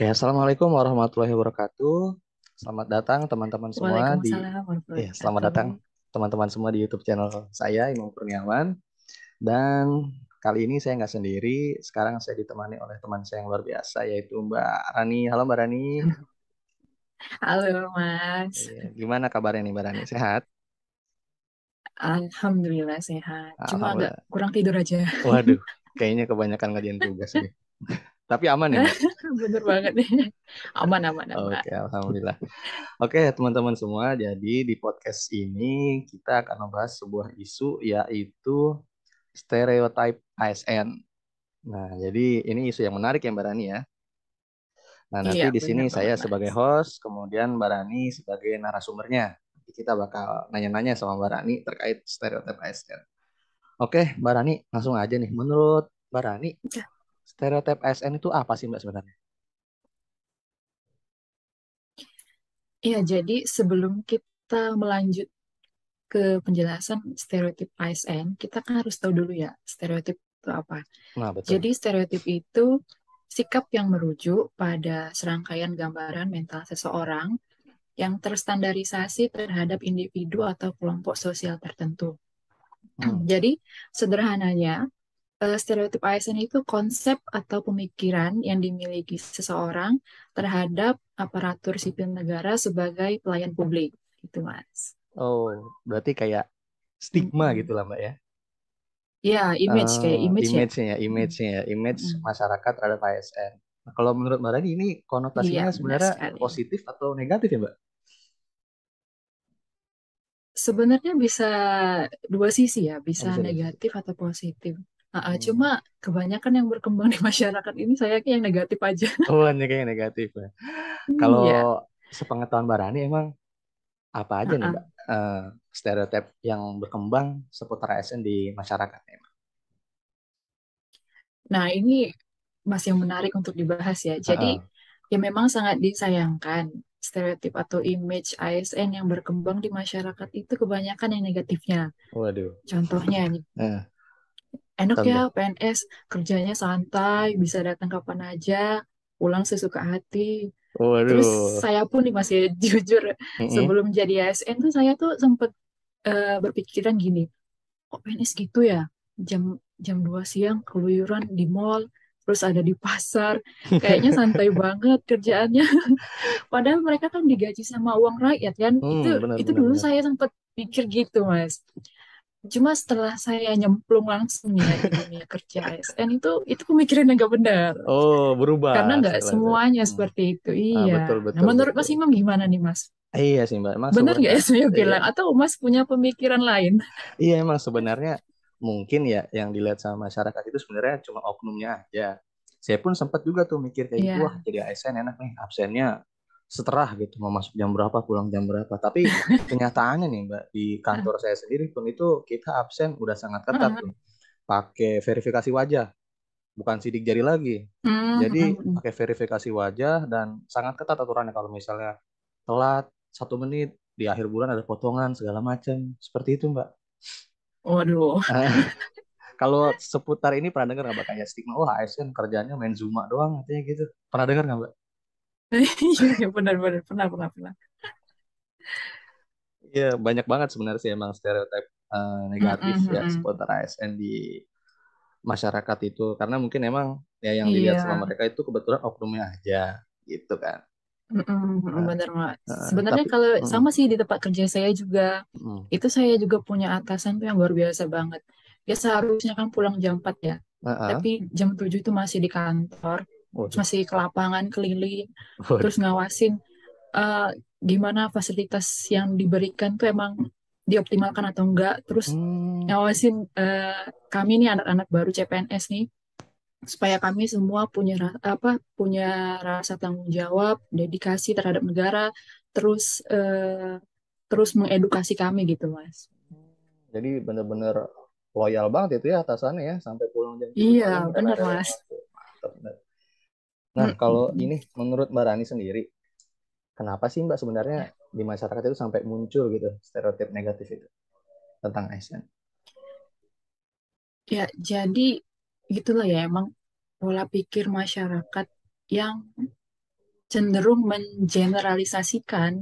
Oke, Assalamualaikum warahmatullahi wabarakatuh. Selamat datang teman-teman semua Waalaikumsalam warahmatullahi selamat wabarakatuh. datang teman-teman semua di YouTube channel saya, Imam Kurniawan. Dan kali ini saya nggak sendiri, sekarang saya ditemani oleh teman saya yang luar biasa, yaitu Mbak Rani. Halo Mbak Rani. Halo Mas, Iya, gimana kabarnya nih Mbak Rani? Sehat? Alhamdulillah sehat. Cuma agak Alhamdulillah. kurang tidur aja. Waduh, kayaknya kebanyakan ngerjain tugas nih. Tapi aman ya Mbak? Bener banget nih. Aman, aman, aman. Oke, Alhamdulillah. Oke, teman-teman semua, jadi di podcast ini kita akan membahas sebuah isu yaitu stereotype ASN. Nah, jadi ini isu yang menarik ya Mbak Rani ya. Nah, nanti Iya, di sini bener saya banget sebagai Mas. host, kemudian Mbak Rani sebagai narasumbernya. Nanti kita bakal nanya-nanya sama Mbak Rani terkait stereotype ASN. Oke, Mbak Rani, langsung aja nih. Menurut Mbak Rani, stereotype ASN itu apa sih Mbak sebenarnya? Iya, jadi sebelum kita melanjut ke penjelasan stereotip ASN, kita kan harus tahu dulu ya, stereotip itu apa. Nah, betul. Jadi stereotip itu sikap yang merujuk pada serangkaian gambaran mental seseorang yang terstandarisasi terhadap individu atau kelompok sosial tertentu. Hmm. Jadi, sederhananya, stereotip ASN itu konsep atau pemikiran yang dimiliki seseorang terhadap aparatur sipil negara sebagai pelayan publik, gitu, Mas. Oh, berarti kayak stigma gitu Mm-mm. lah Mbak ya. Ya, image kayak image ya. Image-nya ya, Mm. image-nya ya, image Mm. masyarakat terhadap ASN. Nah, kalau menurut Mbak Rani ini Iya, konotasinya benar sebenarnya sekali. positif atau negatif ya Mbak? Sebenarnya bisa dua sisi ya, Oh, bisa bisa dua sisi. negatif atau positif. Cuma Hmm. kebanyakan yang berkembang di masyarakat ini saya yang negatif aja. Oh, ini kayak negatif ya. Kalau Iya. sepengetahuan Mbak Rani emang apa aja nih Mbak stereotip yang berkembang seputar ASN di masyarakat ya, Mbak? Nah, ini masih yang menarik untuk dibahas ya. Jadi, Heeh. ya memang sangat disayangkan stereotip atau image ASN yang berkembang di masyarakat itu kebanyakan yang negatifnya. Waduh. Contohnya, Eh, enak ya contoh. PNS, kerjanya santai, bisa datang kapan aja, pulang sesuka hati. Terus Waduh. saya pun nih masih jujur, Mm-mm. sebelum jadi ASN tuh saya tuh sempet berpikiran gini, kok PNS gitu ya? Jam jam 2 siang keluyuran di mall, terus ada di pasar. Kayaknya santai banget kerjaannya. Padahal mereka kan digaji sama uang rakyat kan. Itu Benar itu benar dulu benar. saya sempat pikir gitu, Mas. Cuma setelah saya nyemplung langsung nih ya di dunia kerja ASN itu pemikiran yang gak benar. Oh, berubah Karena nggak setelah itu. semuanya Hmm. seperti itu. Ah, Iya. betul Nah, betul menurut betul. Mas Imam gimana nih, Mas? Iya sih Mbak, emang Benar nggak sebenarnya ya saya iya, bilang? Atau Mas punya pemikiran lain? iya emang sebenarnya mungkin ya yang dilihat sama masyarakat itu sebenarnya cuma oknumnya aja. Saya pun sempat juga tuh mikir kayak gitu, wah Iya. jadi ASN enak nih, absennya seterah gitu, mau masuk jam berapa, pulang jam berapa. Tapi kenyataannya nih Mbak, di kantor saya sendiri pun itu kita absen udah sangat ketat tuh. Pakai verifikasi wajah, bukan sidik jari lagi. Jadi pakai verifikasi wajah dan sangat ketat aturannya kalau misalnya telat 1 menit di akhir bulan ada potongan segala macam seperti itu Mbak. Waduh. Kalau seputar ini pernah dengar nggak Mbak kayak stigma, wah ASN kerjanya main Zuma doang katanya gitu. Pernah dengar nggak Mbak? Iya, iya, benar-benar pernah, pernah, pernah. Iya banyak banget sebenarnya sih emang stereotip negatif ya Mm-mm. seputar ASN di masyarakat itu karena mungkin emang ya yang dilihat sama Iya, mereka itu kebetulan oknumnya aja gitu kan. Nah, benar Mas. Sebenarnya tapi kalau mm, sama sih di tempat kerja saya juga, mm, itu saya juga punya atasan tuh yang luar biasa banget. Dia seharusnya kan pulang jam 4 ya, tapi jam 7 itu masih di kantor, waduh, masih ke lapangan keliling, terus waduh. ngawasin eh, gimana fasilitas yang diberikan tuh emang dioptimalkan atau enggak, terus Hmm, ngawasin kami nih anak-anak baru CPNS nih supaya kami semua punya punya rasa tanggung jawab, dedikasi terhadap negara, terus terus mengedukasi kami gitu, Mas. jadi bener-bener loyal banget itu ya atasannya ya sampai pulang jam 7 Iya, malam benar, rela-rela. Mas. Waduh, mantap bener. Nah, kalau Mm-mm. ini menurut Mbak Rani sendiri, kenapa sih Mbak sebenarnya Ya, di masyarakat itu sampai muncul gitu stereotip negatif itu tentang ASN? ya, jadi gitulah ya emang pola pikir masyarakat yang cenderung mengeneralisasikan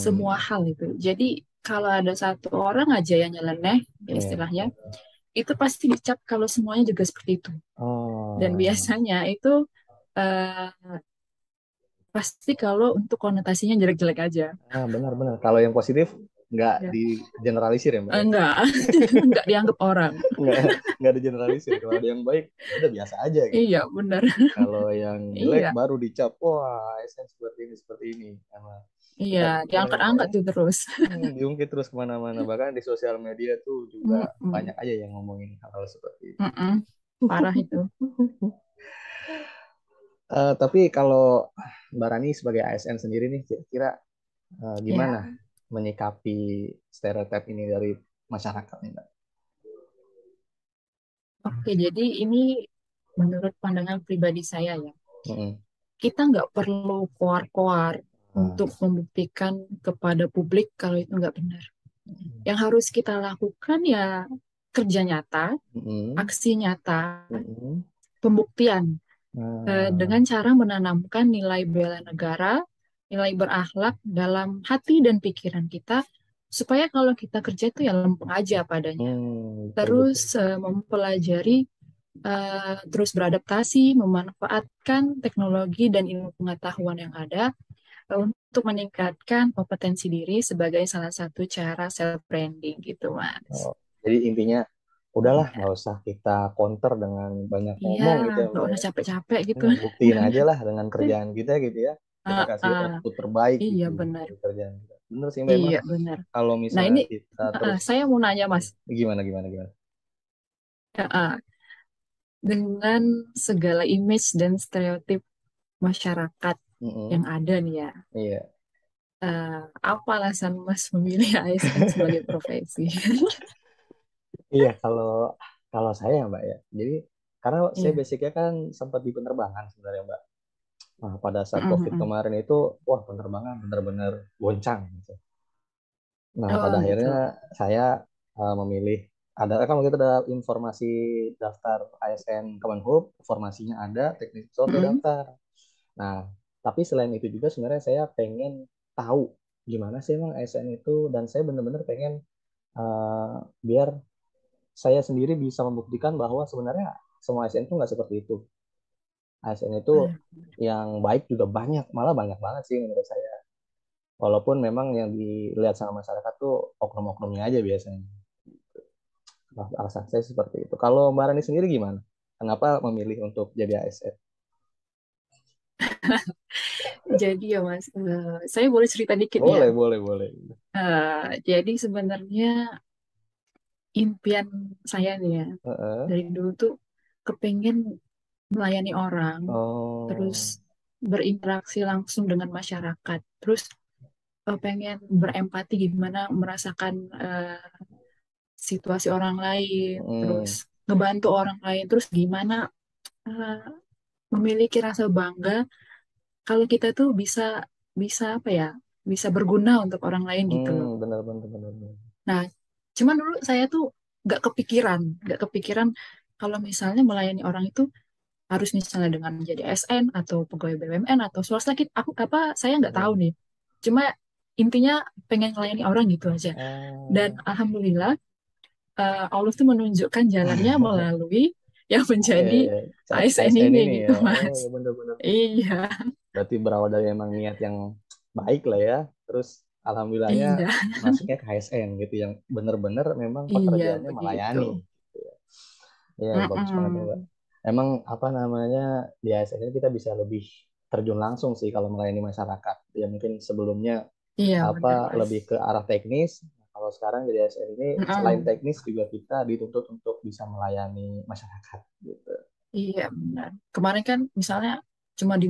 semua Hmm, hal itu. Jadi kalau ada satu orang aja yang nyeleneh, ya iya. istilahnya, itu pasti dicap kalau semuanya juga seperti itu. Dan Oh, biasanya itu eh, pasti kalau untuk konotasinya jelek-jelek aja. benar-benar. Kalau yang positif nggak Ya. di generalisir ya Mbak ya? Enggak, enggak dianggap orang. Nggak nggak di generalisir. Kalau ada yang baik, ya udah biasa aja gitu. Iya, benar. Kalau yang jelek Iya, baru dicap, wah ASN seperti ini. Sama iya, ya benar ya Mbak diangkat-angkat ya. tuh terus. Diungkit terus kemana-mana. Bahkan di sosial media tuh juga Mm-mm, banyak aja yang ngomongin hal-hal seperti itu. mm-mm. Parah itu. Tapi kalau Mbak Rani sebagai ASN sendiri nih, kira-kira gimana Ya, menyikapi stereotip ini dari masyarakat nih, Mbak? oke. Jadi ini menurut pandangan pribadi saya ya. Mm-mm. Kita nggak perlu koar-koar Ah, untuk membuktikan kepada publik kalau itu nggak benar. Yang harus kita lakukan ya kerja nyata, mm-mm. aksi nyata, Mm-mm. pembuktian Ah, dengan cara menanamkan nilai bela negara, nilai berakhlak dalam hati dan pikiran kita, supaya kalau kita kerja itu ya lempeng aja padanya. betul Terus betul. mempelajari, terus beradaptasi, memanfaatkan teknologi dan ilmu pengetahuan yang ada untuk meningkatkan kompetensi diri sebagai salah satu cara self branding gitu, Mas. Oh, jadi intinya udahlah nggak usah kita counter dengan banyak Iya, ngomong gitu ya nggak Mbak usah ya. capek-capek gitu. Buktiin aja lah dengan kerjaan kita gitu ya. Kita Ah, kasih ah, output terbaik iya gitu benar, dari kerjaan kita. Bener sih Mbak emang iya benar. kalau Nah misalnya ini kita terus saya mau nanya Mas, gimana gimana gimana. dengan segala image dan stereotip masyarakat Mm-mm. yang ada nih ya, Iya. apa alasan Mas memilih ASN sebagai profesi? Iya, kalau kalau saya Mbak ya. Jadi karena saya Iya. basicnya kan sempat di penerbangan sebenarnya Mbak. Nah, pada saat Mm, COVID mm. kemarin itu, wah penerbangan benar-benar goncang gitu. Nah, pada Oh gitu. akhirnya saya memilih ada kan waktu itu ada informasi daftar ASN Kemenhub, informasinya ada, teknik pesawat saya Mm, daftar. Nah, tapi selain itu juga sebenarnya saya pengen tahu gimana sih emang ASN itu dan saya benar-benar pengen biar saya sendiri bisa membuktikan bahwa sebenarnya semua ASN itu nggak seperti itu. ASN itu mm. yang baik juga banyak, malah banyak banget sih menurut saya. Walaupun memang yang dilihat sama masyarakat tuh oknum-oknumnya aja biasanya. Nah, alasan saya seperti itu. Kalau Mbak Rani sendiri gimana? Kenapa memilih untuk jadi ASN? Jadi ya Mas, saya boleh cerita dikit nih ya. Boleh, boleh, boleh. Jadi sebenarnya impian saya nih ya, Heeh. dari dulu tuh kepengen melayani orang, terus Oh, berinteraksi langsung dengan masyarakat, terus pengen berempati gimana merasakan situasi orang lain, terus mm, ngebantu orang lain, terus gimana eh, memiliki rasa bangga kalau kita tuh bisa bisa apa ya, bisa berguna untuk orang lain gitu loh. benar, benar, benar, benar. Nah, cuman dulu saya tuh nggak kepikiran kalau misalnya melayani orang itu harus misalnya dengan menjadi SN atau pegawai BUMN atau swasta gitu. Aku apa saya nggak tahu Iya. nih. Cuma intinya pengen melayani orang gitu aja. Dan Oh, alhamdulillah Allah tuh menunjukkan jalannya melalui yang menjadi eh, saat ASN ASN ini ini gitu, ya. Oh, Mas. ya benar, benar, benar. Iya, Berarti berawal dari emang niat yang baik lah ya. Terus alhamdulillahnya iya, masuknya ke ASN gitu yang benar-benar memang iya pekerjaannya begitu. melayani. Ya, bagus banget ya, Mbak. Mm-mm. Emang apa namanya di ASN ini kita bisa lebih terjun langsung sih kalau melayani masyarakat. Ya mungkin sebelumnya Iya apa benar, Mas. lebih ke arah teknis. Kalau sekarang jadi ASN ini selain Mm-mm. teknis juga kita dituntut untuk bisa melayani masyarakat gitu. Iya benar. Kemarin kan misalnya cuma di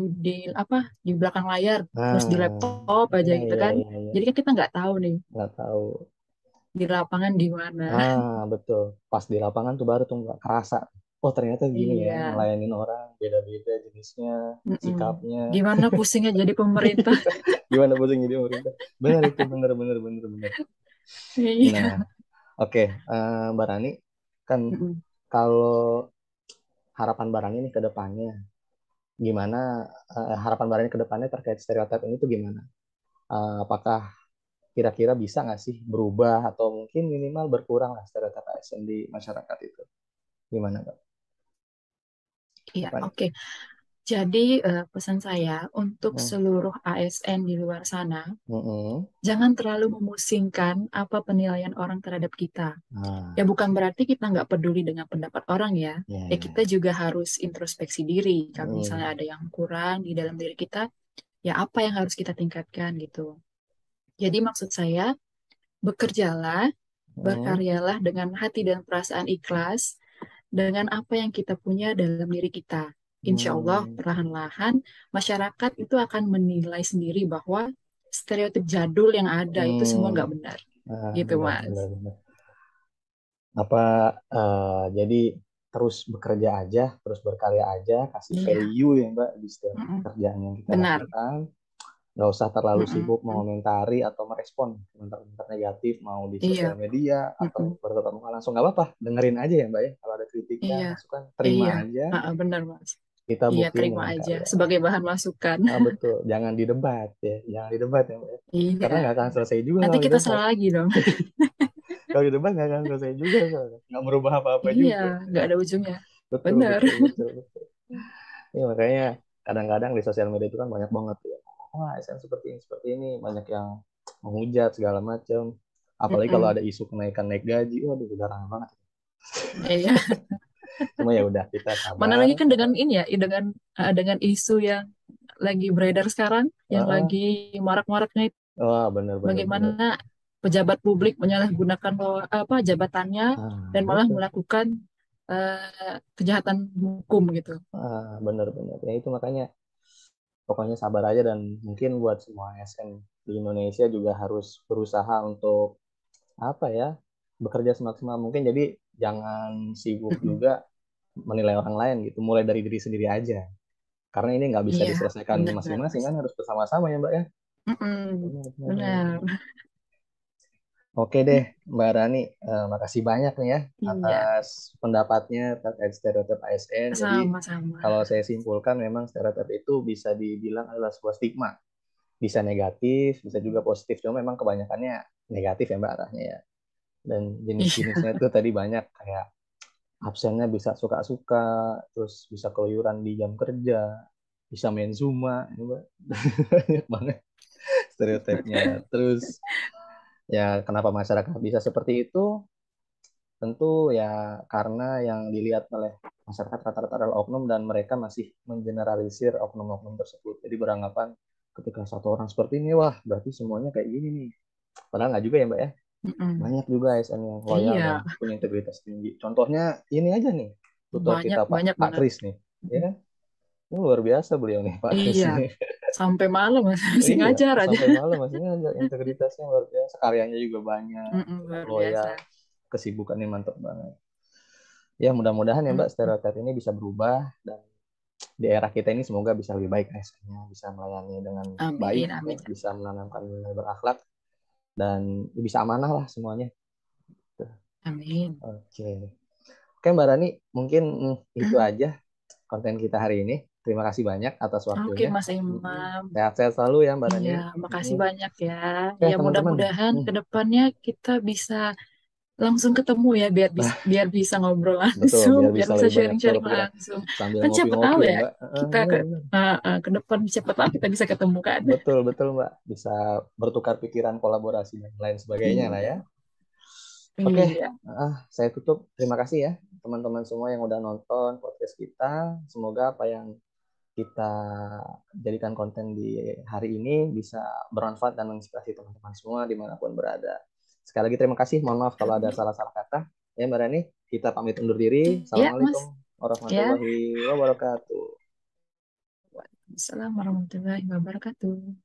apa di belakang layar, terus di Nah, laptop aja iya gitu iya kan. iya iya. Jadi kan kita nggak tahu nih Nggak tahu. di lapangan di mana. Betul. Pas di lapangan tuh baru tuh nggak kerasa. Oh ternyata gini ya, Iya. ngelayanin orang beda-beda jenisnya, Mm-mm. sikapnya. Gimana pusingnya jadi pemerintah? Gimana pusing jadi pemerintah? Benar itu, benar, benar, benar, benar. Nah, Iya. oke, Mbak Rani, kan Mm-mm. kalau harapan Mbak Rani nih ke depannya, gimana harapan Mbak Rani ke depannya terkait stereotip ini tuh gimana? Apakah kira-kira bisa nggak sih berubah atau mungkin minimal berkurang lah stereotip ASN di masyarakat itu? Gimana Mbak? Iya, Mbak? oke. Jadi pesan saya untuk Hmm. seluruh ASN di luar sana, Mm-mm. jangan terlalu memusingkan apa penilaian orang terhadap kita. Ya Nah, bukan berarti kita nggak peduli dengan pendapat orang ya. ya, Ya ya, kita ya. juga harus introspeksi diri. Kalau misalnya Mm. ada yang kurang di dalam diri kita, ya apa yang harus kita tingkatkan gitu. Jadi maksud saya, bekerjalah, Mm. berkaryalah dengan hati dan perasaan ikhlas, dengan apa yang kita punya dalam diri kita. Insya Allah, Hmm. perlahan-lahan masyarakat itu akan menilai sendiri bahwa stereotip jadul yang ada itu semua Hmm. nggak benar. Ah, Gitu, benar, benar, Mas. benar. Apa jadi terus bekerja aja, terus berkarya aja, kasih Iya, value ya Mbak di setiap mm-mm. pekerjaan yang kita Benar. lakukan. Nggak usah terlalu Mm-mm. sibuk mengomentari atau merespon komentar-komentar negatif mau di sosial Iya, media atau mm-mm. bertatap muka langsung nggak apa-apa, dengerin aja ya Mbak ya. Kalau ada kritikan, Iya, masukan, terima iya. aja. Benar, Mas. Kita Iya, buktiin terima dengan aja karya. sebagai bahan masukan. Betul, jangan didebat ya, jangan didebat ya Mbak ya. Karena Iya. nggak akan selesai juga Nanti kalau kita didebat. salah lagi dong. Kalau didebat nggak akan selesai juga, soalnya. Nggak merubah apa-apa Iya, juga. nggak ada ujungnya. Betul, Benar. betul, betul, betul. Iya, makanya kadang-kadang di sosial media itu kan banyak banget ya. Wah, SN seperti ini, banyak yang menghujat segala macam. Apalagi kalau Mm-mm. ada isu kenaikan naik gaji, waduh udah ramai banget. Iya. Cuma ya udah kita Mana sabar. lagi kan dengan ini ya, dengan isu yang lagi beredar sekarang, yang Heeh. lagi marak-maraknya itu, Wah, benar, benar, benar. bagaimana pejabat publik menyalahgunakan apa jabatannya dan malah Betul. melakukan kejahatan hukum gitu. Benar, benar. Ya itu makanya pokoknya sabar aja dan mungkin buat semua SN di Indonesia juga harus berusaha untuk apa ya, bekerja semaksimal mungkin. Jadi jangan sibuk Mm-mm. juga menilai orang lain gitu. Mulai dari diri sendiri aja. Karena ini nggak bisa Iya, diselesaikan benar-benar masing-masing Mas. kan harus bersama-sama ya Mbak ya. Mm-mm. Benar, benar, benar. Benar. Oke deh Mbak Rani, makasih banyak nih ya Iya, atas pendapatnya terkait stereotip ASN. Jadi sama-sama. kalau saya simpulkan memang stereotip itu bisa dibilang adalah sebuah stigma. Bisa negatif, bisa juga positif. Cuma memang kebanyakannya negatif ya Mbak arahnya ya. Dan Iya, jenis-jenisnya itu tadi banyak kayak absennya bisa suka-suka, terus bisa keluyuran di jam kerja, bisa main Zuma, ini Mbak. Banyak banget stereotipnya. Terus ya kenapa masyarakat bisa seperti itu? Tentu ya karena yang dilihat oleh masyarakat rata-rata adalah oknum dan mereka masih mengeneralisir oknum-oknum tersebut. Jadi beranggapan ketika satu orang seperti ini, wah berarti semuanya kayak gini nih. Padahal nggak juga ya Mbak ya. mm-mm. Banyak juga ASN yang loyal dan Iya, punya integritas tinggi. Contohnya ini aja nih, tutor banyak kita banyak Pak banget. Kris nih. Ya kan? Ini luar biasa beliau nih Pak Kris Iya, ini. sampai malam masih Iya, ngajar aja. sampai malam maksudnya integritasnya luar biasa, karyanya juga banyak, Mm-mm, luar loyal, biasa. kesibukannya mantap banget. Ya mudah-mudahan ya Mbak Mm-mm. stereotip ini bisa berubah dan di era kita ini semoga bisa lebih baik ASN-nya, bisa melayani dengan baik, Amin, ya, amin. bisa menanamkan nilai berakhlak dan bisa amanah lah semuanya. Amin. Oke, oke Mbak Rani, mungkin itu Mm. aja konten kita hari ini. Terima kasih banyak atas Oke, waktunya. Mas Imam. Sehat-sehat selalu ya Mbak Iya, Rani. makasih banyak ya. Oke Ya, teman-teman. mudah-mudahan Hmm. ke depannya kita bisa langsung ketemu ya, biar bisa ngobrol Betul, langsung, biar biar bisa bisa lebih banyak tukar sharing-sharing pikiran langsung. sambil Kan siapa tahu ngopi-ngopi ya ya, Mbak. kita Benar-benar. ke depan siapa tahu kita bisa ketemu kan. Betul, betul Mbak. Bisa bertukar pikiran, kolaborasi dan lain sebagainya lah ya. Iya, Oke, iya. saya tutup. Terima kasih ya teman-teman semua yang udah nonton podcast kita. Semoga apa yang kita jadikan konten di hari ini bisa bermanfaat dan menginspirasi teman-teman semua dimanapun berada. Sekali lagi terima kasih. Mohon maaf kalau ada Amin. salah-salah kata. Ya Mbak Rani, kita pamit undur diri. Iya, Assalamualaikum Mas. Ya. warahmatullahi wabarakatuh. Assalamualaikum warahmatullahi wabarakatuh.